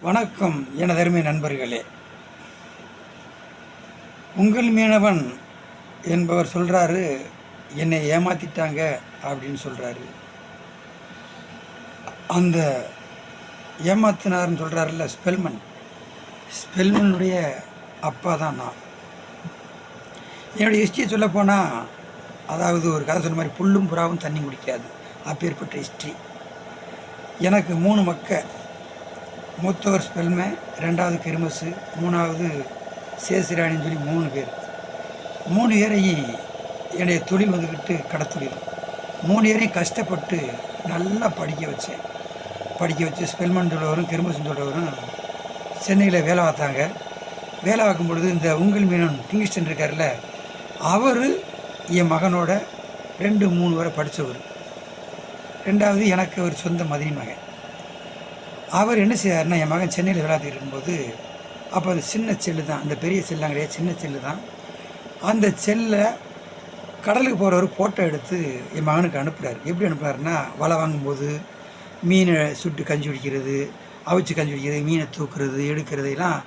வணக்கம் எனதருமை நண்பர்களே. உங்கள் மீனவன் என்பவர் சொல்கிறாரு, என்னை ஏமாற்றிட்டாங்க அப்படின்னு சொல்கிறாரு. அந்த ஏமாத்தினார்னு சொல்கிறாருல்ல ஸ்பெல்மனுடைய அப்பா தான் நான். என்னுடைய ஹிஸ்ட்ரியை சொல்லப்போனால், அதாவது ஒரு கதை சொன்ன மாதிரி புல்லும் புறாவும் தண்ணி குடிக்காது, அப்பேற்பட்ட ஹிஸ்ட்ரி. எனக்கு 3 மக்கள். மூத்தவர் ஸ்பெல்மே, 2வது கிருமஸு, 3வது சேசிராணின்னு சொல்லி 3 பேர். 3 பேரையும் என்னுடைய தொழில் வந்துக்கிட்டு கடத்தொழில். 3 பேரையும் கஷ்டப்பட்டு நல்லா படிக்க வச்சு ஸ்பெல்மன் சொல்லவரும் கிருமஸ்ன்னு சொல்லவரும் சென்னையில் வேலை பார்த்தாங்க. வேலை பார்க்கும் பொழுது இந்த உங்கள் மீனன் கிங்ஸ்டன் இருக்கார்ல, அவர் என் மகனோட 2-3 வரை படித்தவர். 2வது எனக்கு ஒரு சொந்த மதினி மகன். அவர் என்ன செய்யாருன்னா, என் மகன் சென்னையில் விளையாட்டு இருக்கும்போது, அப்போ அந்த சின்ன செல்லு தான், அந்த பெரிய செல்லாம் கிடையாது, சின்ன செல்லு தான். அந்த செல்லை கடலுக்கு போகிறவர் ஃபோட்டோ எடுத்து என் மகனுக்கு அனுப்புகிறார். எப்படி அனுப்புகிறாருன்னா, வலை வாங்கும்போது மீனை சுட்டு கஞ்சி குடிக்கிறது, அவிச்சு கஞ்சி குடிக்கிறது, மீனை தூக்குறது, எடுக்கிறதையெல்லாம்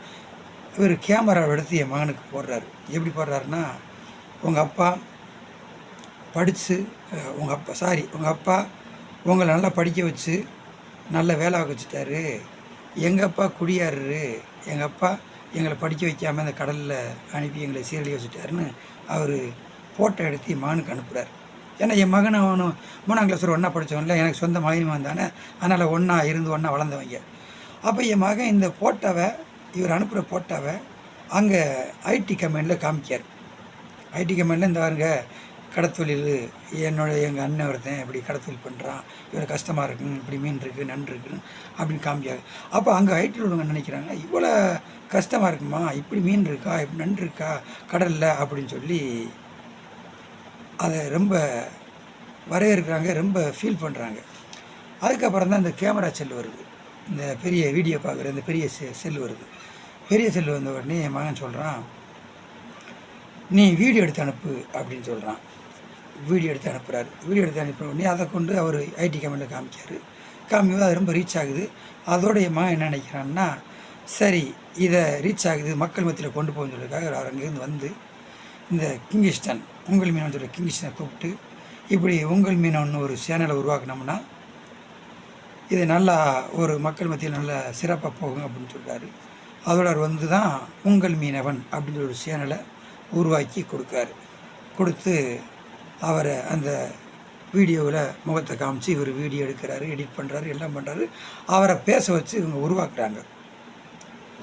இவர் கேமராவை எடுத்து என் மகனுக்கு போடுறாரு. எப்படி போடுறாருன்னா, உங்கள் அப்பா உங்களை நல்லா படிக்க வச்சு நல்ல வேலை வச்சுட்டாரு. எங்கள் அப்பா குடியாரு, எங்கள் அப்பா எங்களை படிக்க வைக்காமல் அந்த கடலில் அனுப்பி எங்களை சீரழி வச்சுட்டாருன்னு அவர் ஃபோட்டோ எடுத்து என் மகனுக்கு அனுப்புகிறார். ஏன்னா என் மகன் அவனும் 3ஆம் கிளாஸ் ஒன்றா படித்தவன்ல, எனக்கு சொந்த மகன் தானே, அதனால் ஒன்றா வளர்ந்தவங்க. அப்போ என் மகன் இந்த ஃபோட்டோவை, இவர் அனுப்புகிற ஃபோட்டோவை அங்கே ஐடி கம்பெனியில் காமிக்கார். ஐடி கம்பெனியில் இந்த பாருங்க, கடத்தொழில் எங்கள் அண்ணன் ஒருத்தன் இப்படி கடத்தொழில் பண்ணுறான், இவர் கஷ்டமாக இருக்குன்னு, இப்படி மீன் இருக்குது, நண்டு இருக்குன்னு அப்படின்னு காமிக்காது. அப்போ அங்கே ஐடியில் உள்ளவங்க நினைக்கிறாங்க, இவ்வளோ கஷ்டமாக இருக்குமா, இப்படி மீன் இருக்கா, இப்படி நண்டு இருக்கா கடலில் அப்படின்னு சொல்லி அதை ரொம்ப வரவேற்கிறாங்க, ரொம்ப ஃபீல் பண்ணுறாங்க. அதுக்கப்புறம் தான் இந்த கேமரா செல் வருது, இந்த பெரிய வீடியோ பார்க்குற இந்த பெரிய செல் வருது. பெரிய செல் வந்த உடனே என் மகன் சொல்கிறான், நீ வீடியோ எடுத்து அனுப்பு அப்படின்னு சொல்கிறான். வீடியோ எடுத்து அனுப்புகிறாரு. வீடியோ எடுத்து அனுப்பின உடனே அதை கொண்டு அவர் ஐடி கம்பெனியில் காமிக்கும்போது அது ரொம்ப ரீச் ஆகுது. அதோடைய மகன் என்ன நினைக்கிறான்னா, சரி இதை ரீச் ஆகுது, மக்கள் மத்தியில் கொண்டு போகணுன்னு சொல்லியிருக்காங்க. அவர் அங்கேருந்து வந்து இந்த கிங்கிஸ்டன், உங்கள் மீனவன் சொல்கிற கிங்கிஸ்டனை கூப்பிட்டு, இப்படி உங்கள் மீனவன் ஒரு சேனலை உருவாக்கினோம்னா இது நல்லா ஒரு மக்கள் மத்தியில் நல்லா சிறப்பாக போகும் அப்படின்னு சொல்கிறாரு. அதோட வந்து தான் உங்கள் மீனவன் அப்படின்னு ஒரு சேனலை உருவாக்கி கொடுத்து அவரை அந்த வீடியோவில் முகத்தை காமிச்சு இவர் வீடியோ எடுக்கிறாரு, எடிட் பண்ணுறாரு, எல்லாம் பண்ணுறாரு. அவரை பேச வச்சு இவங்க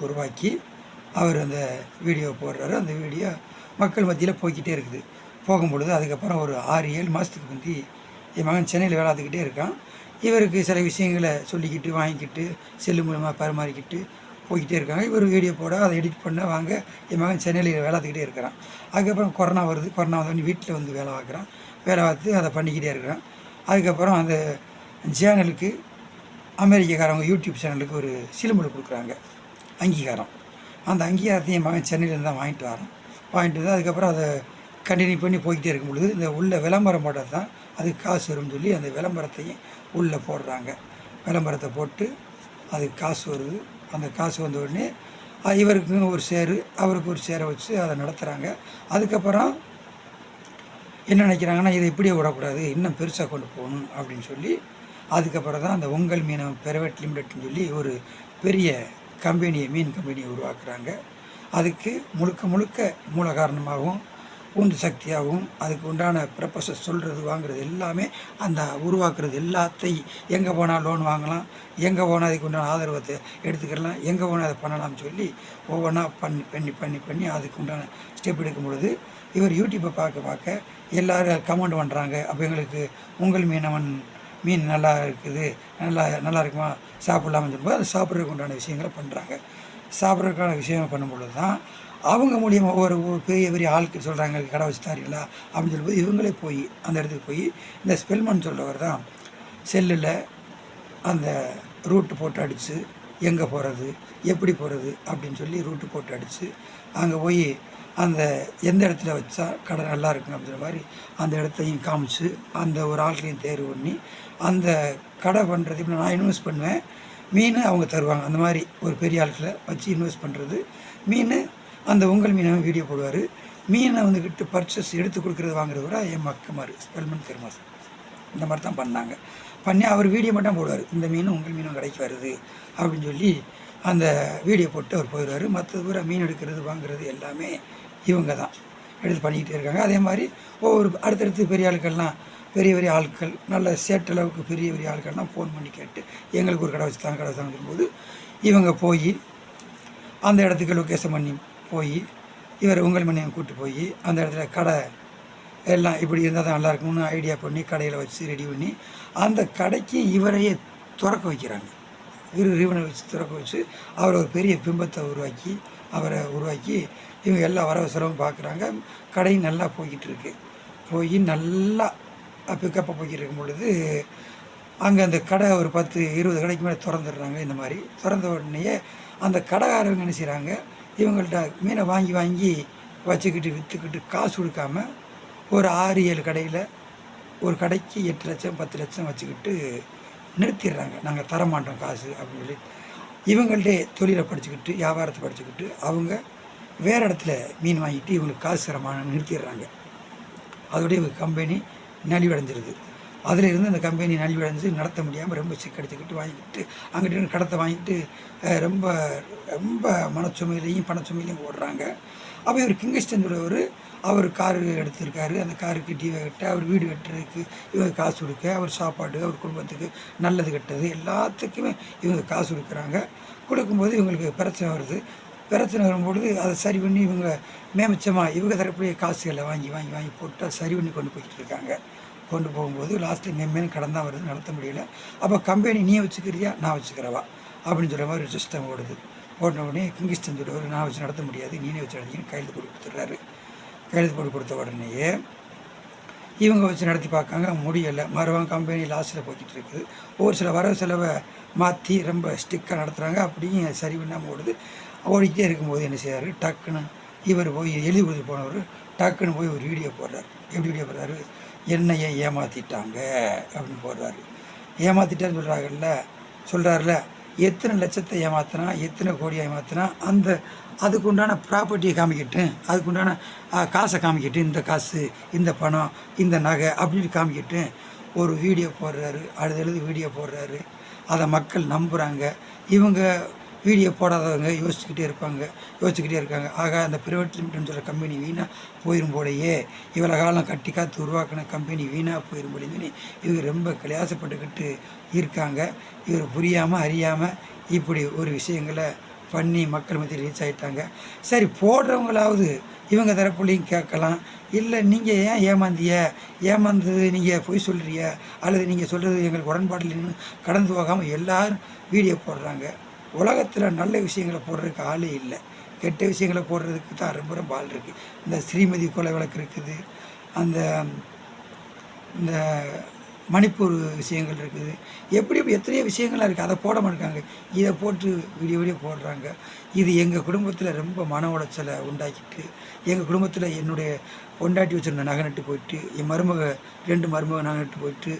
உருவாக்கி அவர் அந்த வீடியோ போடுறாரு. அந்த வீடியோ மக்கள் மத்தியில் போய்கிட்டே இருக்குது. போகும்பொழுது அதுக்கப்புறம் ஒரு 6-7 மாதத்துக்கு முந்தி என் மகன் சென்னையில் வேலாத்துக்கிட்டே இருக்கான். இவருக்கு சில விஷயங்களை சொல்லிக்கிட்டு வாங்கிக்கிட்டு செல்லு மூலமாக பரிமாறிக்கிட்டு போய்கிட்டே இருக்காங்க. இவர் வீடியோ போட, அதை எடிட் பண்ண வாங்க என் மகன் சென்னையில் வேலைத்துக்கிட்டே இருக்கிறான். அதுக்கப்புறம் கொரோனா வருது. கொரோனா வந்தோடனே வீட்டில் வந்து வேலை பார்த்து அதை பண்ணிக்கிட்டே இருக்கிறான். அதுக்கப்புறம் அந்த சேனலுக்கு அமெரிக்காக்காரவங்க யூடியூப் சேனலுக்கு ஒரு சிலும்பல் கொடுக்குறாங்க, அங்கீகாரம். அந்த அங்கீகாரத்தையும் என் மகன் சென்னையிலேருந்து தான் வாங்கிட்டு வந்து அதுக்கப்புறம் அதை கண்டினியூ பண்ணி போய்கிட்டே இருக்கும் பொழுது இந்த உள்ள விளம்பரம் போட்டால் தான் அதுக்கு காசு வரும்னு சொல்லி அந்த விளம்பரத்தையும் உள்ளே போடுறாங்க. விளம்பரத்தை போட்டு அதுக்கு காசு வருது. அந்த காசு வந்த உடனே இவருக்கு ஒரு ஷேரு, அவருக்கு ஒரு ஷேரை வச்சு அதை நடத்துகிறாங்க. அதுக்கப்புறம் என்ன நினைக்கிறாங்கன்னா, இதை இப்படியே விடக்கூடாது, இன்னும் பெருசாக கொண்டு போகணும் அப்படின்னு சொல்லி அதுக்கப்புறம் தான் அந்த உங்கள் மீனவன் பிரைவேட் லிமிடெட்னு சொல்லி ஒரு பெரிய மீன் கம்பெனியை உருவாக்குறாங்க. அதுக்கு முழுக்க மூல காரணமாகவும் உந்து சக்தியாகவும் அதுக்கு உண்டான ப்ரப்போசஸ் சொல்கிறது வாங்குறது எல்லாமே அந்த உருவாக்குறது எல்லாத்தையும் எங்கே போனால் லோன் வாங்கலாம், எங்கே போனால் அதுக்கு உண்டான ஆதரவத்தை எடுத்துக்கலாம், எங்கே போனால் அதை பண்ணலாம்னு சொல்லி ஒவ்வொன்றா பண்ணி அதுக்கு உண்டான ஸ்டெப் எடுக்கும் பொழுது இவர் யூடியூப்பை பார்க்க எல்லோரும் கமெண்ட் பண்ணுறாங்க. அப்போ எங்களுக்கு உங்கள் மீன் நல்லா இருக்குது, நல்லா இருக்குமா, சாப்பிட்லாம்னு சொல்லும்போது அதை சாப்பிட்றதுக்கு உண்டான விஷயங்களை பண்ணுறாங்க. சாப்பிட்றதுக்கான விஷயங்கள் பண்ணும்பொழுது தான் அவங்க மூலியமாக ஒரு பெரிய ஆளுக்கு சொல்கிறாங்க, கடை வச்சுட்டாருங்களா அப்படின்னு சொல்லும்போது இவங்களே போய் அந்த இடத்துக்கு போய் இந்த ஸ்பெல்மன் சொல்கிறவர் தான் செல்லில் அந்த ரூட்டு போட்டு அடித்து எங்கே போகிறது, எப்படி போகிறது அப்படின்னு சொல்லி ரூட்டு போட்டு அடித்து அங்கே போய் அந்த எந்த இடத்துல வச்சா கடை நல்லா இருக்குங்க அப்படின்ற மாதிரி அந்த இடத்தையும் காமிச்சு அந்த ஒரு ஆட்களையும் தேர்வு பண்ணி அந்த கடை பண்ணுறது. இப்போ நான் இன்வெஸ்ட் பண்ணுவேன், மீன் அவங்க தருவாங்க. அந்த மாதிரி ஒரு பெரிய ஆட்களை வச்சு இன்வெஸ்ட் பண்ணுறது. மீன் அந்த உங்கள் மீனை வீடியோ போடுவார். மீனை வந்துக்கிட்டு பர்ச்சேஸ் எடுத்து கொடுக்குறது வாங்குறது கூட என் மக்கமாரு ஸ்பெல்மன் தெருமாஸ் இந்த மாதிரி தான் பண்ணாங்க. பண்ணி அவர் வீடியோ மட்டும் போடுவார். இந்த மீனும் உங்கள் மீனும் கடைக்கு வருது அப்படின்னு சொல்லி அந்த வீடியோ போட்டு அவர் போயிடுவார். மற்றது பூரா மீன் எடுக்கிறது வாங்குறது எல்லாமே இவங்க தான் எடுத்து பண்ணிக்கிட்டே இருக்காங்க. அதே மாதிரி ஒவ்வொரு அடுத்தடுத்து பெரிய ஆட்கள்லாம் பெரிய பெரிய ஆட்கள் நல்ல சேட்டளவுக்கு பெரிய பெரிய ஆட்கள்லாம் ஃபோன் பண்ணி கேட்டு எங்களுக்கு ஒரு கடை வச்சுட்டாங்க கடை வச்சாங்கன்னு போது இவங்க போய் அந்த இடத்துக்கு லொக்கேஷன் பண்ணி போய் இவர் உங்கள் மணியை கூப்பிட்டு போய் அந்த இடத்துல கடை எல்லாம் இப்படி இருந்தால் தான் நல்லாயிருக்கும்னு ஐடியா பண்ணி கடையில் வச்சு ரெடி பண்ணி அந்த கடைக்கு இவரையே திறக்க வைக்கிறாங்க. இவனை வச்சு திறக்க வச்சு அவரை ஒரு பெரிய பிம்பத்தை உருவாக்கி இவங்க எல்லா வரவு செலவும் பார்க்குறாங்க. கடையும் நல்லா போய்கிட்டு இருக்கு. போய் நல்லா பிக்கப்பை போய்கிட்டு இருக்கும் பொழுது அங்கே அந்த கடை ஒரு 10-20 கடைக்கு மேலே திறந்துடுறாங்க. இந்த மாதிரி திறந்த உடனேயே அந்த கடைக்காரவங்க என்ன செய்கிறாங்க, இவங்கள்ட்ட மீனை வாங்கி வச்சுக்கிட்டு விற்றுக்கிட்டு காசு கொடுக்காம ஒரு 6-7 கடையில் ஒரு கடைக்கு 8 லட்சம் 10 லட்சம் வச்சுக்கிட்டு நிறுத்திடுறாங்க. நாங்கள் தரமாட்டோம் காசு அப்படின்னு சொல்லி இவங்கள்ட்டே தொழிலை படிச்சுக்கிட்டு வியாபாரத்தை படிச்சுக்கிட்டு அவங்க வேறு இடத்துல மீன் வாங்கிட்டு இவங்களுக்கு காசு தரமான நிறுத்திடுறாங்க. அதோடைய கம்பெனி நலிவடைஞ்சிருது. அதில் இருந்து அந்த கம்பெனி நலிவடைஞ்சு நடத்த முடியாமல் ரொம்ப சிக்கடிச்சுக்கிட்டு வாங்கிட்டு அங்கிட்ட கடத்தை வாங்கிட்டு ரொம்ப ரொம்ப மனச்சுமையிலையும் பணச்சுமையிலையும் ஓடுறாங்க. அப்போ இவர் கிங்ஸ்டன் அவர் காரு எடுத்திருக்காரு. அந்த காருக்கு டிவி கட்ட, அவர் வீடு கட்டுறதுக்கு இவங்க காசு கொடுக்க, அவர் சாப்பாடு, அவர் குடும்பத்துக்கு நல்லது கெட்டது எல்லாத்துக்குமே இவங்க காசு கொடுக்குறாங்க. கொடுக்கும்போது இவங்களுக்கு பிரச்சனை வருது. பிரச்சனை வரும்பொழுது அதை சரி பண்ணி இவங்க மேமிச்சமாக இவங்க தரப்புடைய காசுகளை வாங்கி போட்டு அதை சரி பண்ணி கொண்டு போய்கிட்டு இருக்காங்க. கொண்டு போகும்போது லாஸ்ட்டில் மேலும் கடன் தான் வருது, நடத்த முடியல. அப்போ கம்பெனி நீ வச்சுக்கிறியா நான் வச்சுக்கிறவா அப்படின்னு சொல்கிற மாதிரி ஒரு சிஸ்டம் ஓடுது. ஓடின உடனே கிங்கிஸ்டன் சொல்லுவார், நான் வச்சு நடத்த முடியாது, நீனே வச்சு நடத்தின்னு கையெழுத்து போட்டு கொடுத்துட்றாரு. கையெழுத்து போட்டு கொடுத்த உடனேயே இவங்க வச்சு நடத்தி பார்க்காங்க, முடியலை. மறுபடியும் கம்பெனி லாஸில் போய்கிட்டு இருக்குது. ஒரு சில வரவு செலவை மாற்றி ரொம்ப ஸ்டிக்காக நடத்துகிறாங்க. அப்படியும் சரி பண்ணாமல் ஓடிக்கிட்டே இருக்கும்போது என்ன செய்கிறாரு, டக்குன்னு இவர் போய் எழுதி கொடுத்து போனவர் டக்குன்னு போய் ஒரு வீடியோ போடுறாரு. எப்படி வீடியோ போடுறாரு, என்னையை ஏமாற்றிட்டாங்க அப்படின்னு போடுறாரு. ஏமாற்றிட்டான்னு சொல்கிறாருல எத்தனை லட்சத்தை ஏமாத்தினா, எத்தனை கோடியை ஏமாத்தினா, அதுக்குண்டான ப்ராப்பர்ட்டியை காமிக்கிட்டேன், அதுக்குண்டான காசை காமிக்கிட்டேன், இந்த காசு, இந்த பணம், இந்த நகை அப்படின்னு காமிக்கிட்டேன் ஒரு வீடியோ போடுறாரு. எழுதி வீடியோ போடுறாரு. அதை மக்கள் நம்புகிறாங்க. இவங்க வீடியோ போடாதவங்க யோசிச்சுக்கிட்டே இருக்காங்க. ஆக அந்த ப்ரைவேட் லிமிட்னு சொல்கிற கம்பெனி வீணாக போயிடும் போலையே, இவ்வளோ காலம் கட்டி காத்து உருவாக்கின கம்பெனி வீணாக போயிடும் போலேன்னு இவங்க ரொம்ப கலையாசப்பட்டுக்கிட்டு இருக்காங்க. இவர் புரியாமல் அறியாமல் இப்படி ஒரு விஷயங்களை பண்ணி மக்கள் மத்தியில் ரீச் ஆகிட்டாங்க. சரி, போடுறவங்களாவது இவங்க தரப்புலையும் கேட்கலாம், இல்லை நீங்கள் ஏன் ஏமாந்தது நீங்கள் பொய் சொல்கிறிய, அல்லது நீங்கள் சொல்கிறது எங்களுக்கு உடன்பாடு இல்லைன்னு கடந்து போகாமல் எல்லோரும் வீடியோ போடுறாங்க. உலகத்தில் நல்ல விஷயங்களை போடுறதுக்கு ஆளே இல்லை, கெட்ட விஷயங்களை போடுறதுக்கு தான் ரொம்ப ஆள் இருக்குது. இந்த ஸ்ரீமதி கொலை வழக்கு இருக்குது, இந்த மணிப்பூர் விஷயங்கள் இருக்குது, எப்படி எத்தனையோ விஷயங்கள்லாம் இருக்குது. அதை போட மாட்டாங்க, இதை போட்டு வீடியோ போடுறாங்க. இது எங்கள் குடும்பத்தில் ரொம்ப மன உளைச்சலை உண்டாக்கிட்டு, எங்கள் குடும்பத்தில் என்னுடைய பொண்டாட்டி வச்சுருந்த நகை நட்டு போயிட்டு, என் 2 மருமக நகை நட்டு போயிட்டு,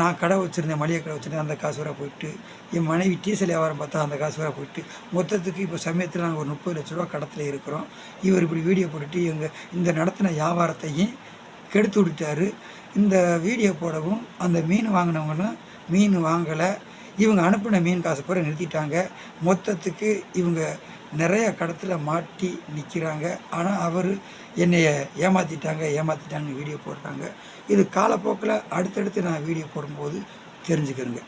நான் கடை வச்சுருந்தேன், மளிகை கடை வச்சுருந்தேன், அந்த காசு வர போயிட்டு, என் மனைவி டீசல் வியாபாரம் பார்த்தா அந்த காசு வர போயிட்டு, மொத்தத்துக்கு இப்போ சமயத்தில் நாங்கள் ஒரு 30 லட்ச ரூபா கடத்தில் இருக்கிறோம். இவர் இப்படி வீடியோ போட்டுட்டு இந்த நடத்தின வியாபாரத்தையும் கெடுத்து விட்டுட்டாரு. இந்த வீடியோ போடவும் அந்த மீன் வாங்கினவங்களும் மீன் வாங்கலை. இவங்க அனுப்பின மீன் காசு பூரா நிறுத்திட்டாங்க. மொத்தத்துக்கு இவங்க நிறைய கடத்தில் மாட்டி நிற்கிறாங்க. ஆனால் அவர் என்னைய ஏமாற்றிட்டாங்க வீடியோ போடுறாங்க. இது காலப்போக்கில் அடுத்தடுத்து நான் வீடியோ போடும்போது தெரிஞ்சுக்கிறேங்க.